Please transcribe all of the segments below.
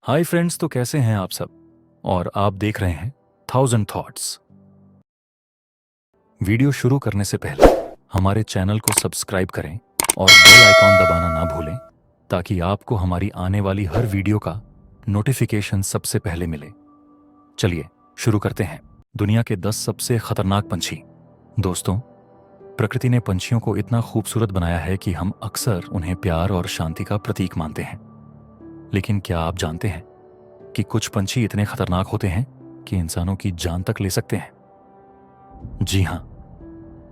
Hi friends, तो कैसे हैं आप सब। और आप देख रहे हैं 1000 थॉट्स। वीडियो शुरू करने से पहले हमारे चैनल को सब्सक्राइब करें और बेल आइकॉन दबाना ना भूलें ताकि आपको हमारी आने वाली हर वीडियो का नोटिफिकेशन सबसे पहले मिले। चलिए शुरू करते हैं। दुनिया के 10 सबसे खतरनाक पंछी। दोस्तों, प्रकृति ने पंछियों को इतना खूबसूरत बनाया है कि हम अक्सर उन्हें प्यार और शांति का प्रतीक मानते हैं। लेकिन क्या आप जानते हैं कि कुछ पंछी इतने खतरनाक होते हैं कि इंसानों की जान तक ले सकते हैं? जी हां,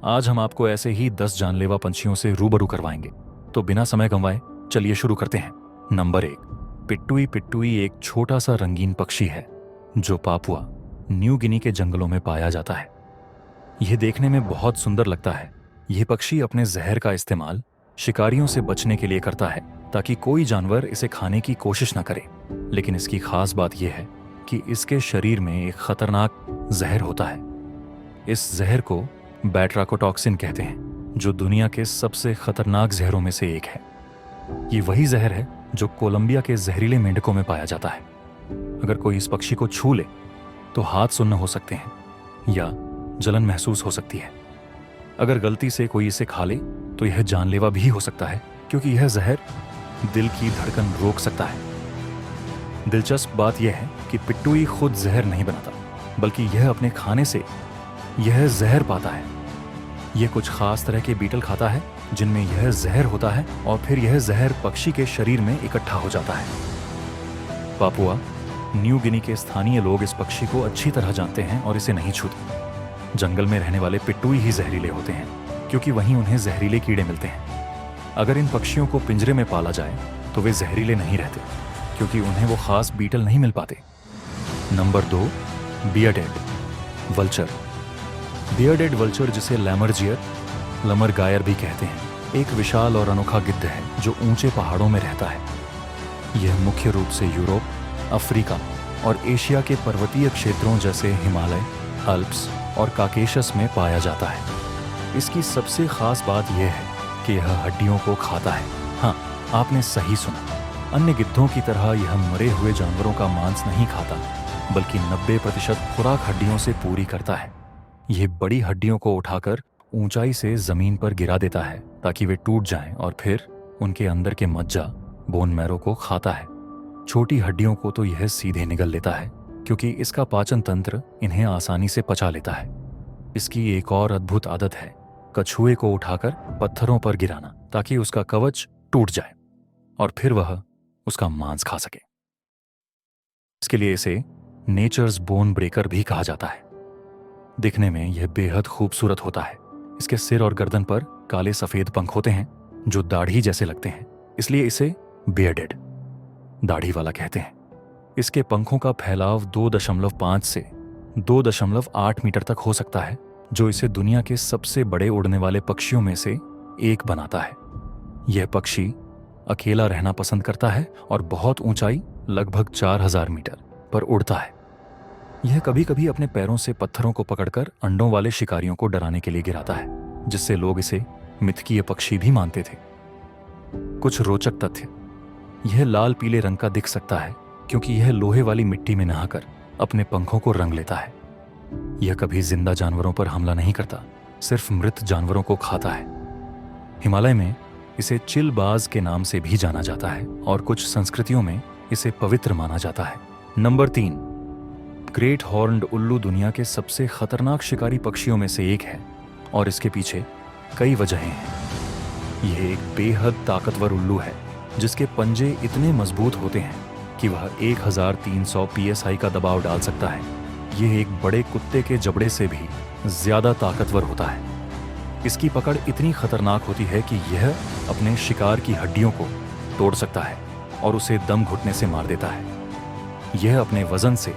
आज हम आपको ऐसे ही 10 जानलेवा पंछियों से रूबरू करवाएंगे। तो बिना समय गंवाए चलिए शुरू करते हैं। नंबर 1, पिट्टुई। पिट्टुई एक छोटा सा रंगीन पक्षी है जो पापुआ न्यू गिनी के जंगलों में पाया जाता है। यह देखने में बहुत सुंदर लगता है। यह पक्षी अपने जहर का इस्तेमाल शिकारियों से बचने के लिए करता है ताकि कोई जानवर इसे खाने की कोशिश न करे। लेकिन इसकी खास बात यह है कि इसके शरीर में एक खतरनाक जहर होता है। इस जहर को बैट्राकोटॉक्सिन कहते हैं, जो दुनिया के सबसे खतरनाक जहरों में से एक है। ये वही जहर है जो कोलंबिया के जहरीले मेंढकों में पाया जाता है। अगर कोई इस पक्षी को छू ले तो हाथ सुन्न हो सकते हैं या जलन महसूस हो सकती है। अगर गलती से कोई इसे खा ले तो यह जानलेवा भी हो सकता है, क्योंकि यह जहर दिल की धड़कन रोक सकता है। दिलचस्प बात यह है कि पिट्टुई खुद जहर नहीं बनाता, बल्कि यह अपने खाने से यह जहर पाता है। यह कुछ खास तरह के बीटल खाता है जिनमें यह जहर होता है और फिर यह जहर पक्षी के शरीर में इकट्ठा हो जाता है। पापुआ न्यू गिनी के स्थानीय लोग इस पक्षी को अच्छी तरह जानते हैं और इसे नहीं छूते। जंगल में रहने वाले पिट्टुई ही जहरीले होते हैं, क्योंकि वहीं उन्हें जहरीले कीड़े मिलते हैं। अगर इन पक्षियों को पिंजरे में पाला जाए तो वे जहरीले नहीं रहते, क्योंकि उन्हें वो खास बीटल नहीं मिल पाते। Number 2, bearded vulture. Bearded vulture, जिसे लैमरजियर लमरगायर भी कहते हैं, एक विशाल और अनोखा गिद्ध है जो ऊंचे पहाड़ों में रहता है। यह मुख्य रूप से यूरोप, अफ्रीका और एशिया के पर्वतीय क्षेत्रों जैसे हिमालय, अल्प्स और काकेशस में पाया जाता है। इसकी सबसे खास बात यह है कि यह हड्डियों को खाता है। हाँ, आपने सही सुना। अन्य गिद्धों की तरह यह मरे हुए जानवरों का मांस नहीं खाता, बल्कि 90% खुराक हड्डियों से पूरी करता है। यह बड़ी हड्डियों को उठाकर ऊंचाई से जमीन पर गिरा देता है ताकि वे टूट जाएं, और फिर उनके अंदर के मज्जा, बोन मैरो को खाता है। छोटी हड्डियों को तो यह सीधे निगल लेता है, क्योंकि इसका पाचन तंत्र इन्हें आसानी से पचा लेता है। इसकी एक और अद्भुत आदत है कछुए को उठाकर पत्थरों पर गिराना, ताकि उसका कवच टूट जाए और फिर वह उसका मांस खा सके। इसके लिए इसे नेचर्स बोन ब्रेकर भी कहा जाता है। दिखने में यह बेहद खूबसूरत होता है। इसके सिर और गर्दन पर काले सफेद पंख होते हैं जो दाढ़ी जैसे लगते हैं, इसलिए इसे बियर्डेड दाढ़ी वाला कहते हैं। इसके पंखों का फैलाव 2.5 से 2.8 मीटर तक हो सकता है, जो इसे दुनिया के सबसे बड़े उड़ने वाले पक्षियों में से एक बनाता है। यह पक्षी अकेला रहना पसंद करता है और बहुत ऊंचाई, लगभग 4000 मीटर पर उड़ता है। यह कभी कभी अपने पैरों से पत्थरों को पकड़कर अंडों वाले शिकारियों को डराने के लिए गिराता है, जिससे लोग इसे मिथकीय पक्षी भी मानते थे। कुछ रोचक तथ्य। यह लाल पीले रंग का दिख सकता है क्योंकि यह लोहे वाली मिट्टी में नहाकर अपने पंखों को रंग लेता है। यह कभी जिंदा जानवरों पर हमला नहीं करता, सिर्फ मृत जानवरों को खाता है। हिमालय में इसे चिलबाज के नाम से भी जाना जाता है और कुछ संस्कृतियों में इसे पवित्र माना जाता है। नंबर 3, ग्रेट हॉर्न्ड उल्लू दुनिया के सबसे खतरनाक शिकारी पक्षियों में से एक है और इसके पीछे कई वजहें हैं। यह एक बेहद ताकतवर उल्लू है जिसके पंजे इतने मजबूत होते हैं कि वह 1300 psi का दबाव डाल सकता है। यह एक बड़े कुत्ते के जबड़े से भी ज्यादा ताकतवर होता है। इसकी पकड़ इतनी खतरनाक होती है कि यह अपने शिकार की हड्डियों को तोड़ सकता है और उसे दम घुटने से मार देता है। यह अपने वजन से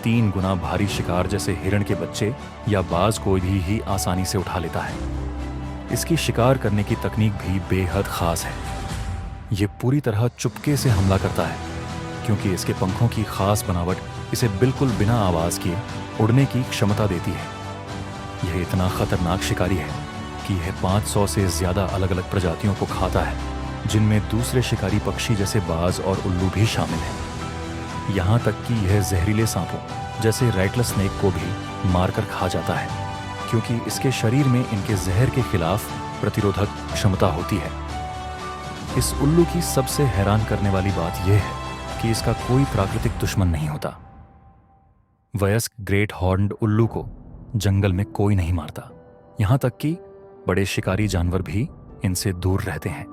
3 गुना भारी शिकार जैसे हिरण के बच्चे या बाज को भी आसानी से उठा लेता है। इसकी शिकार करने की तकनीक भी बेहद खास है। यह पूरी तरह चुपके से हमला करता है, क्योंकि इसके पंखों की खास बनावट इसे बिल्कुल बिना आवाज किए उड़ने की क्षमता देती है। यह इतना खतरनाक शिकारी है कि यह 500 से ज्यादा अलग अलग प्रजातियों को खाता है, जिनमें दूसरे शिकारी पक्षी जैसे बाज और उल्लू भी शामिल हैं। यहाँ तक कि यह जहरीले सांपों जैसे रैटल स्नेक को भी मारकर खा जाता है, क्योंकि इसके शरीर में इनके जहर के खिलाफ प्रतिरोधक क्षमता होती है। इस उल्लू की सबसे हैरान करने वाली बात यह है कि इसका कोई प्राकृतिक दुश्मन नहीं होता। वयस्क ग्रेट हॉर्न्ड उल्लू को जंगल में कोई नहीं मारता, यहाँ तक कि बड़े शिकारी जानवर भी इनसे दूर रहते हैं।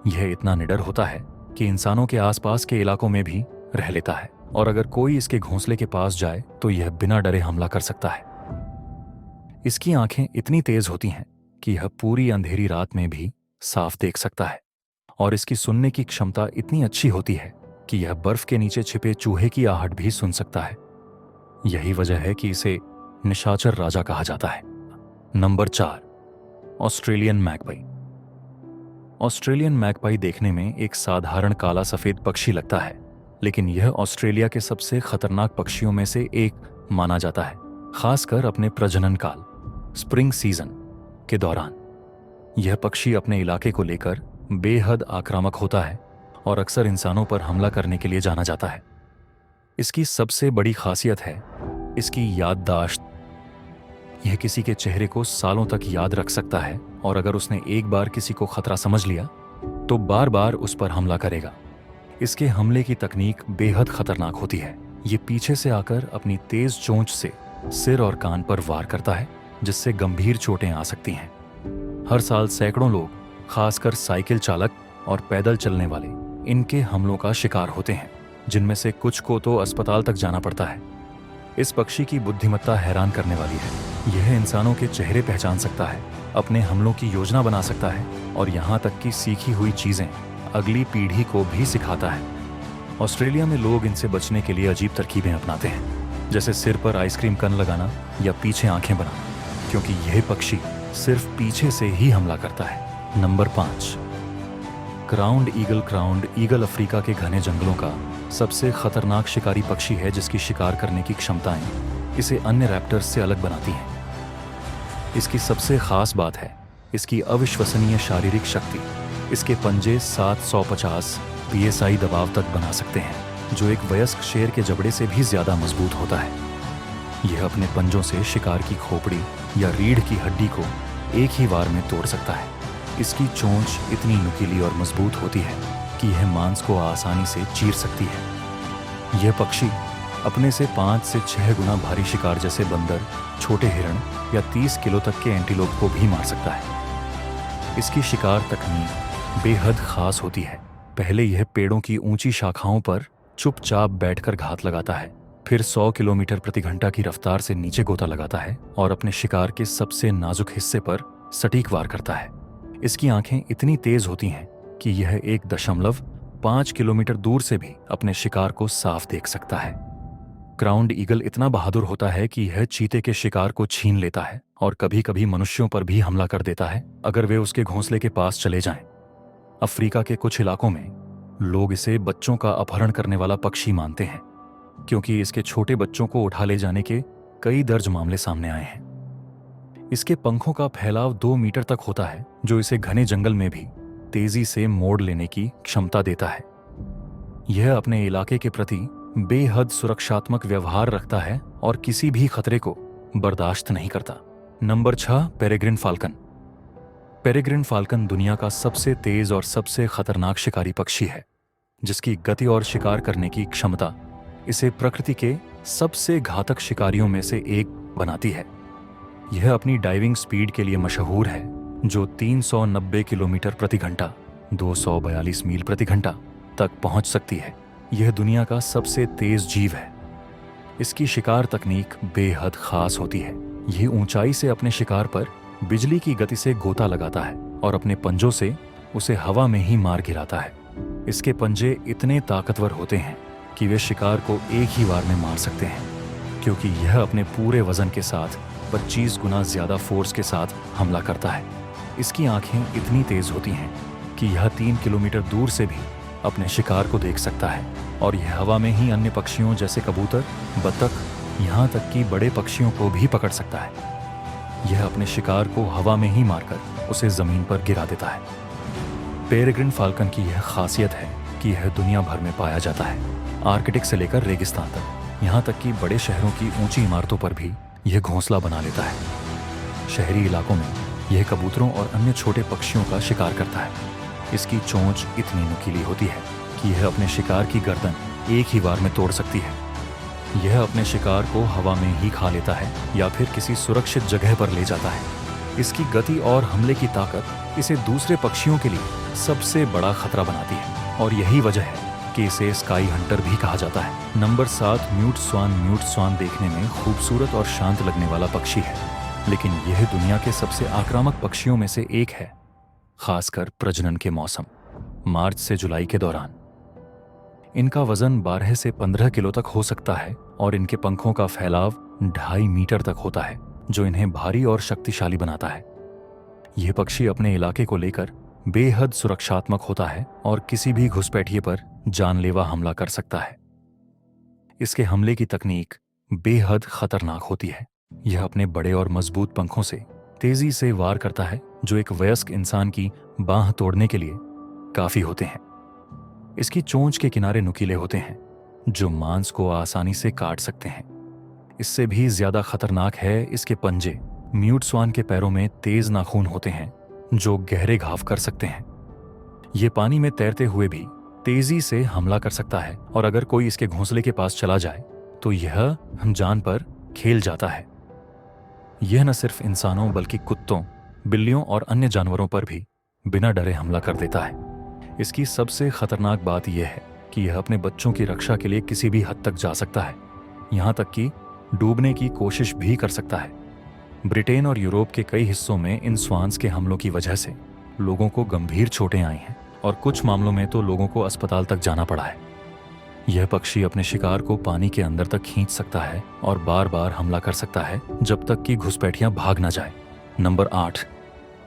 यह इतना निडर होता है कि इंसानों के आसपास के इलाकों में भी रह लेता है, और अगर कोई इसके घोंसले के पास जाए तो यह बिना डरे हमला कर सकता है। इसकी आंखें इतनी तेज होती हैं कि यह पूरी अंधेरी रात में भी साफ देख सकता है, और इसकी सुनने की क्षमता इतनी अच्छी होती है कि यह बर्फ के नीचे छिपे चूहे की आहट भी सुन सकता है। यही वजह है कि इसे निशाचर राजा कहा जाता है। Number 4, Australian magpie. Australian magpie देखने में एक साधारण काला सफेद पक्षी लगता है, लेकिन यह ऑस्ट्रेलिया के सबसे खतरनाक पक्षियों में से एक माना जाता है, खासकर अपने प्रजनन काल स्प्रिंग सीजन के दौरान। यह पक्षी अपने इलाके को लेकर बेहद आक्रामक होता है और अक्सर इंसानों पर हमला करने के लिए जाना जाता है। इसकी सबसे बड़ी खासियत है इसकी याददाश्त। यह किसी के चेहरे को सालों तक याद रख सकता है, और अगर उसने एक बार किसी को खतरा समझ लिया तो बार बार उस पर हमला करेगा। इसके हमले की तकनीक बेहद खतरनाक होती है। ये पीछे से आकर अपनी तेज चोंच से सिर और कान पर वार करता है, जिससे गंभीर चोटें आ सकती हैं। हर साल सैकड़ों लोग, खासकर साइकिल चालक और पैदल चलने वाले, इनके हमलों का शिकार होते हैं, जिनमें से कुछ को तो अस्पताल तक जाना पड़ता है। इस पक्षी की बुद्धिमत्ता हैरान करने वाली है। यह इंसानों के चेहरे पहचान सकता है, अपने हमलों की योजना बना सकता है, और यहाँ तक कि सीखी हुई चीजें अगली पीढ़ी को भी सिखाता है। ऑस्ट्रेलिया में लोग इनसे बचने के लिए अजीब तरकीबें अपनाते हैं, जैसे सिर पर आइसक्रीम कण लगाना या पीछे आंखें बनाना, क्योंकि यह पक्षी सिर्फ पीछे से ही हमला करता है। Number 5, crowned eagle. Crowned eagle Africa के घने जंगलों का सबसे खतरनाक शिकारी पक्षी है, जिसकी शिकार करने की क्षमताएं इसे अन्य रैप्टर्स से अलग बनाती हैं। इसकी सबसे खास बात है इसकी अविश्वसनीय शारीरिक शक्ति। इसके पंजे 750 psi दबाव तक बना सकते हैं, जो एक वयस्क शेर के जबड़े से भी ज्यादा मजबूत होता है। यह अपने पंजों से शिकार की खोपड़ी या रीढ़ की हड्डी को एक ही वार में तोड़ सकता है। इसकी चोंच इतनी नुकीली और मजबूत होती है कि यह मांस को आसानी से चीर सकती है। यह पक्षी अपने से 5 से 6 गुना भारी शिकार जैसे बंदर, छोटे हिरण या 30 किलो तक के एंटीलोप को भी मार सकता है। इसकी शिकार तकनीक बेहद खास होती है। पहले यह पेड़ों की ऊंची शाखाओं पर चुपचाप बैठकर घात लगाता है, फिर 100 किलोमीटर प्रति घंटा की रफ्तार से नीचे गोता लगाता है और अपने शिकार के सबसे नाजुक हिस्से पर सटीक वार करता है। इसकी आंखें इतनी तेज होती हैं कि यह 1.5 किलोमीटर दूर से भी अपने शिकार को साफ देख सकता है। क्राउन्ड ईगल इतना बहादुर होता है कि यह चीते के शिकार को छीन लेता है और कभी कभी मनुष्यों पर भी हमला कर देता है अगर वे उसके घोंसले के पास चले जाएं। अफ्रीका के कुछ इलाकों में लोग इसे बच्चों का अपहरण करने वाला पक्षी मानते हैं, क्योंकि इसके छोटे बच्चों को उठा ले जाने के कई दर्ज मामले सामने आए हैं। इसके पंखों का फैलाव 2 मीटर तक होता है, जो इसे घने जंगल में भी तेजी से मोड़ लेने की क्षमता देता है। यह अपने इलाके के प्रति बेहद सुरक्षात्मक व्यवहार रखता है और किसी भी खतरे को बर्दाश्त नहीं करता। Number 6, peregrine falcon. Peregrine falcon दुनिया का सबसे तेज और सबसे खतरनाक शिकारी पक्षी है, जिसकी गति और शिकार करने की क्षमता इसे प्रकृति के सबसे घातक शिकारियों में से एक बनाती है। यह अपनी डाइविंग स्पीड के लिए मशहूर है, जो 390 किलोमीटर प्रति घंटा 242 मील प्रति घंटा तक पहुंच सकती है। यह दुनिया का सबसे तेज जीव है। इसकी शिकार तकनीक बेहद खास होती है। यह ऊंचाई से अपने शिकार पर बिजली की गति से गोता लगाता है और अपने पंजों से उसे हवा में ही मार गिराता है। इसके पंजे इतने ताकतवर होते हैं कि वे शिकार को एक ही वार में मार सकते हैं, क्योंकि यह अपने पूरे वजन के साथ 25 गुना ज्यादा फोर्स के साथ हमला करता है। इसकी आंखें इतनी तेज होती हैं कि यह 3 किलोमीटर दूर से भी अपने शिकार को देख सकता है, और यह हवा में ही अन्य पक्षियों जैसे कबूतर, बतख, यहाँ तक कि बड़े पक्षियों को भी पकड़ सकता है। यह अपने शिकार को हवा में ही मारकर उसे जमीन पर गिरा देता है। पेरेग्रिन फाल्कन की यह खासियत है कि यह दुनिया भर में पाया जाता है। आर्कटिक से लेकर रेगिस्तान तक, यहाँ तक कि बड़े शहरों की ऊंची इमारतों पर भी यह घोंसला बना लेता है। शहरी इलाकों में यह कबूतरों और अन्य छोटे पक्षियों का शिकार करता है। इसकी चोंच इतनी नुकीली होती है कि यह अपने शिकार की गर्दन एक ही बार में तोड़ सकती है। यह अपने शिकार को हवा में ही खा लेता है या फिर किसी सुरक्षित जगह पर ले जाता है। इसकी गति और हमले की ताकत इसे दूसरे पक्षियों के लिए सबसे बड़ा खतरा बनाती है और यही वजह है कि इसे स्काई हंटर भी कहा जाता है। नंबर 7, म्यूट स्वान। म्यूट स्वान देखने में खूबसूरत और शांत लगने वाला पक्षी है, लेकिन यह दुनिया के सबसे आक्रामक पक्षियों में से एक है, खासकर प्रजनन के मौसम मार्च से जुलाई के दौरान। इनका वजन 12 से 15 किलो तक हो सकता है और इनके पंखों का फैलाव 2.5 मीटर तक होता है, जो इन्हें भारी और शक्तिशाली बनाता है। यह पक्षी अपने इलाके को लेकर बेहद सुरक्षात्मक होता है और किसी भी घुसपैठिए पर जानलेवा हमला कर सकता है। इसके हमले की तकनीक बेहद खतरनाक होती है। यह अपने बड़े और मजबूत पंखों से तेजी से वार करता है, जो एक वयस्क इंसान की बांह तोड़ने के लिए काफी होते हैं। इसकी चोंच के किनारे नुकीले होते हैं, जो मांस को आसानी से काट सकते हैं। इससे भी ज्यादा खतरनाक है इसके पंजे। म्यूट स्वान के पैरों में तेज नाखून होते हैं, जो गहरे घाव कर सकते हैं। ये पानी में तैरते हुए भी तेजी से हमला कर सकता है और अगर कोई इसके घोंसले के पास चला जाए तो यह जान पर खेल जाता है। यह न सिर्फ इंसानों बल्कि कुत्तों, बिल्लियों और अन्य जानवरों पर भी बिना डरे हमला कर देता है। इसकी सबसे खतरनाक बात यह है कि यह अपने बच्चों की रक्षा के लिए किसी भी हद तक जा सकता है, यहाँ तक कि डूबने की कोशिश भी कर सकता है। ब्रिटेन और यूरोप के कई हिस्सों में इन स्वान्स के हमलों की वजह से लोगों को गंभीर चोटें आई हैं और कुछ मामलों में तो लोगों को अस्पताल तक जाना पड़ा है। यह पक्षी अपने शिकार को पानी के अंदर तक खींच सकता है और बार बार हमला कर सकता है जब तक कि घुसपैठियां भाग न जाए। नंबर 8,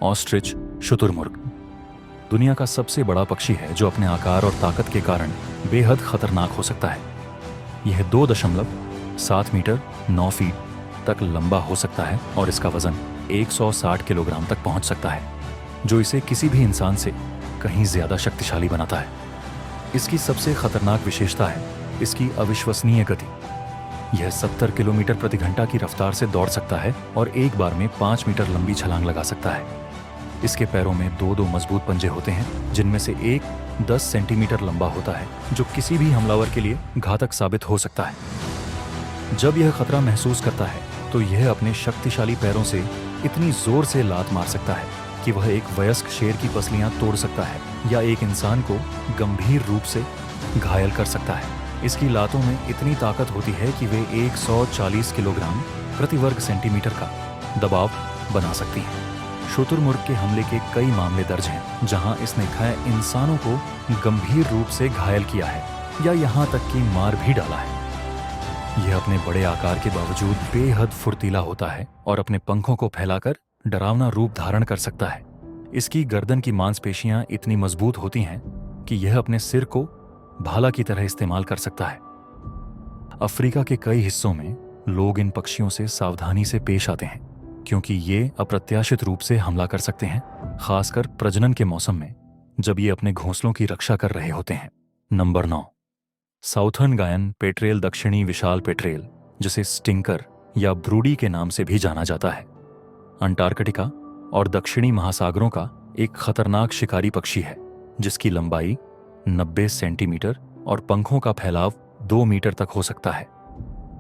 ऑस्ट्रिच शुतुरमुर्ग। दुनिया का सबसे बड़ा पक्षी है जो अपने आकार और ताकत के कारण बेहद खतरनाक हो सकता है। यह 2.7 मीटर 9 फीट तक लंबा हो सकता है और इसका वजन 160 किलोग्राम तक पहुंच सकता है, जो इसे किसी भी इंसान से कहीं ज्यादा शक्तिशाली बनाता है। इसकी सबसे खतरनाक विशेषता है इसकी अविश्वसनीय गति। यह 70 किलोमीटर प्रति घंटा की रफ्तार से दौड़ सकता है और एक बार में 5 मीटर लंबी छलांग लगा सकता है। इसके पैरों में 2 मजबूत पंजे होते हैं, जिनमें से एक 10 सेंटीमीटर लंबा होता है, जो किसी भी हमलावर के लिए घातक साबित हो सकता है। जब यह खतरा महसूस करता है तो यह अपने शक्तिशाली पैरों से इतनी जोर से लात मार सकता है कि वह एक वयस्क शेर की पसलियां तोड़ सकता है या एक इंसान को गंभीर रूप से घायल कर सकता है। इसकी लातों में इतनी ताकत होती है कि वे 140 किलोग्राम प्रति वर्ग सेंटीमीटर का दबाव बना सकती हैं। शुतुरमुर्ग के हमले के कई मामले दर्ज हैं जहां इसने कई इंसानों को गंभीर रूप से घायल किया है या यहां तक कि मार भी डाला है। यह अपने बड़े आकार के बावजूद बेहद फुर्तीला होता है और अपने पंखों को फैलाकर डरावना रूप धारण कर सकता है। इसकी गर्दन की मांसपेशियां इतनी मजबूत होती हैं कि यह अपने सिर को भाला की तरह इस्तेमाल कर सकता है। अफ्रीका के कई हिस्सों में लोग इन पक्षियों से सावधानी से पेश आते हैं क्योंकि ये अप्रत्याशित रूप से हमला कर सकते हैं, खासकर प्रजनन के मौसम में जब ये अपने घोंसलों की रक्षा कर रहे होते हैं। नंबर 9, साउथर्न गायन पेट्रेल। दक्षिणी विशाल पेट्रेल, जिसे स्टिंकर या ब्रूडी के नाम से भी जाना जाता है, अंटार्कटिका और दक्षिणी महासागरों का एक खतरनाक शिकारी पक्षी है जिसकी लंबाई 90 सेंटीमीटर और पंखों का फैलाव 2 मीटर तक हो सकता है।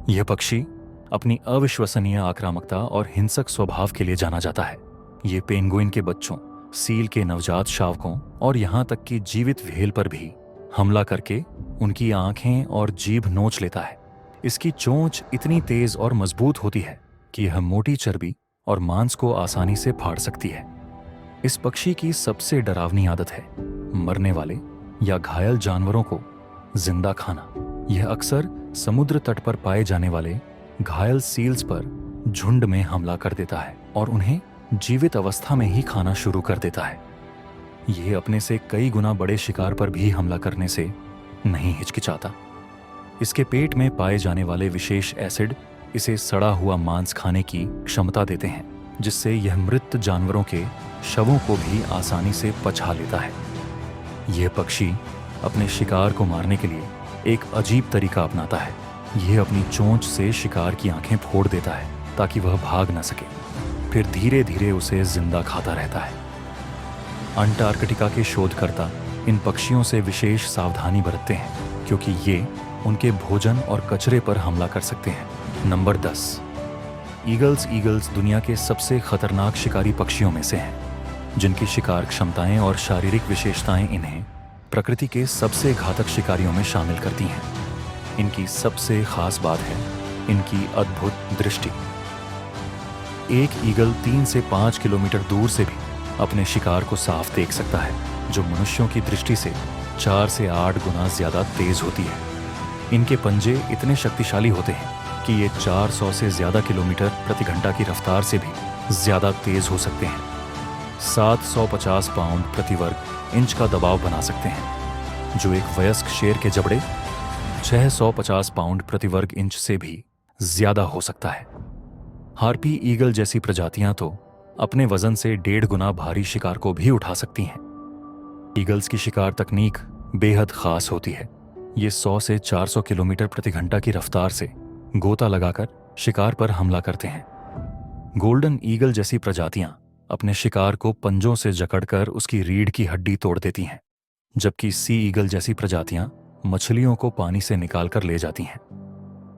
यह पक्षी अपनी अविश्वसनीय आक्रामकता और हिंसक स्वभाव के लिए जाना जाता है। ये पेंगुइन के बच्चों, सील के नवजात शावकों और यहाँ तक कि जीवित व्हेल पर भी हमला करके उनकी आंखें और जीभ नोच लेता है। इसकी चोंच इतनी तेज और मजबूत होती है कि यह मोटी चर्बी और मांस को आसानी से फाड़ सकती है। इस पक्षी की सबसे डरावनी आदत है मरने वाले या घायल जानवरों को जिंदा खाना। यह अक्सर समुद्र तट पर पाए जाने वाले घायल सील्स पर झुंड में हमला कर देता है और उन्हें जीवित अवस्था में ही खाना शुरू कर देता है। यह अपने से कई गुना बड़े शिकार पर भी हमला करने से नहीं हिचकिचाता। इसके पेट में पाए जाने वाले विशेष एसिड इसे सड़ा हुआ मांस खाने की क्षमता देते हैं, जिससे यह मृत जानवरों के शवों को भी आसानी से पचा लेता है। यह पक्षी अपने शिकार को मारने के लिए एक अजीब तरीका अपनाता है। यह अपनी चोंच से शिकार की आंखें फोड़ देता है ताकि वह भाग न सके, फिर धीरे धीरे उसे जिंदा खाता रहता है। अंटार्कटिका के शोधकर्ता इन पक्षियों से विशेष सावधानी बरतते हैं क्योंकि ये उनके भोजन और कचरे पर हमला कर सकते हैं। नंबर 10, ईगल्स दुनिया के सबसे खतरनाक शिकारी पक्षियों में से हैं, जिनकी शिकार क्षमताएं और शारीरिक विशेषताएं इन्हें प्रकृति के सबसे घातक शिकारियों में शामिल करती हैं। इनकी सबसे खास बात है इनकी अद्भुत दृष्टि। एक ईगल 3 से 5 किलोमीटर दूर से भी अपने शिकार को साफ देख सकता है, जो मनुष्यों की दृष्टि से 4 से 8 गुना ज्यादा तेज होती है। इनके पंजे इतने शक्तिशाली होते हैं कि ये 400 से ज्यादा किलोमीटर प्रति घंटा की रफ्तार से भी ज्यादा तेज हो सकते हैं। 750 पाउंड प्रति वर्ग इंच का दबाव बना सकते हैं, जो एक वयस्क शेर के जबड़े 650 पाउंड प्रति वर्ग इंच से भी ज्यादा हो सकता है। हार्पी ईगल जैसी प्रजातियां तो अपने वजन से 1.5 गुना भारी शिकार को भी उठा सकती हैं। ईगल्स की शिकार तकनीक बेहद खास होती है। ये 100 से 400 किलोमीटर प्रति घंटा की रफ्तार से गोता लगाकर शिकार पर हमला करते हैं। गोल्डन ईगल जैसी प्रजातियां अपने शिकार को पंजों से जकड़कर उसकी रीढ़ की हड्डी तोड़ देती हैं, जबकि सी ईगल जैसी प्रजातियां मछलियों को पानी से निकालकर ले जाती हैं।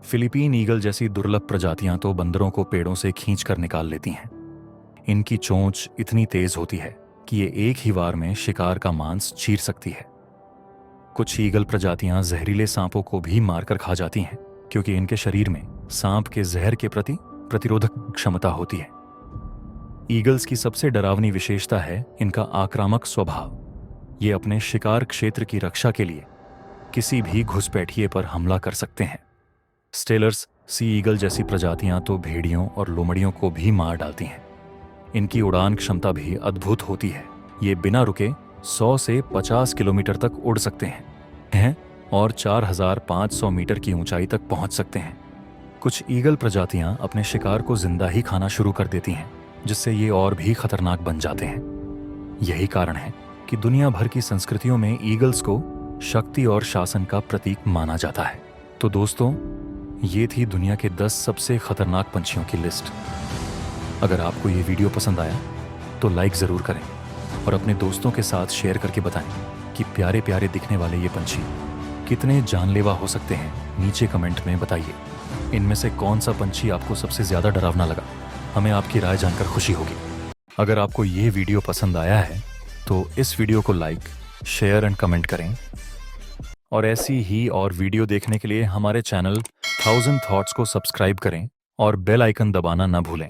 फिलीपीन ईगल जैसी दुर्लभ प्रजातियां तो बंदरों को पेड़ों से खींचकर निकाल लेती हैं। इनकी चोंच इतनी तेज होती है कि ये एक ही वार में शिकार का मांस चीर सकती है। कुछ ईगल प्रजातियां जहरीले सांपों को भी मारकर खा जाती हैं, क्योंकि इनके शरीर में सांप के जहर के प्रति प्रतिरोधक क्षमता होती है। ईगल्स की सबसे डरावनी विशेषता है इनका आक्रामक स्वभाव। ये अपने शिकार क्षेत्र की रक्षा के लिए किसी भी घुसपैठिए पर हमला कर सकते हैं। स्टेलर्स सी ईगल जैसी प्रजातियां तो भेड़ियों और लोमड़ियों को भी मार डालती हैं। इनकी उड़ान क्षमता भी अद्भुत होती है। ये बिना रुके 100 से 50 किलोमीटर तक उड़ सकते हैं और 4500 मीटर की ऊंचाई तक पहुंच सकते हैं। कुछ ईगल प्रजातियां अपने शिकार को जिंदा ही खाना शुरू कर देती हैं, जिससे ये और भी खतरनाक बन जाते हैं। यही कारण है कि दुनिया भर की संस्कृतियों में ईगल्स को शक्ति और शासन का प्रतीक माना जाता है। तो दोस्तों, ये थी दुनिया के 10 सबसे खतरनाक पंछियों की लिस्ट। अगर आपको ये वीडियो पसंद आया तो लाइक ज़रूर करें और अपने दोस्तों के साथ शेयर करके बताएं कि प्यारे प्यारे दिखने वाले ये पंछी कितने जानलेवा हो सकते हैं। नीचे कमेंट में बताइए, इनमें से कौन सा पंछी आपको सबसे ज़्यादा डरावना लगा। हमें आपकी राय जानकर खुशी होगी। अगर आपको ये वीडियो पसंद आया है तो इस वीडियो को लाइक, शेयर एंड कमेंट करें और ऐसी ही और वीडियो देखने के लिए हमारे चैनल 1000 थॉट्स को सब्सक्राइब करें और बेल आइकन दबाना न भूलें।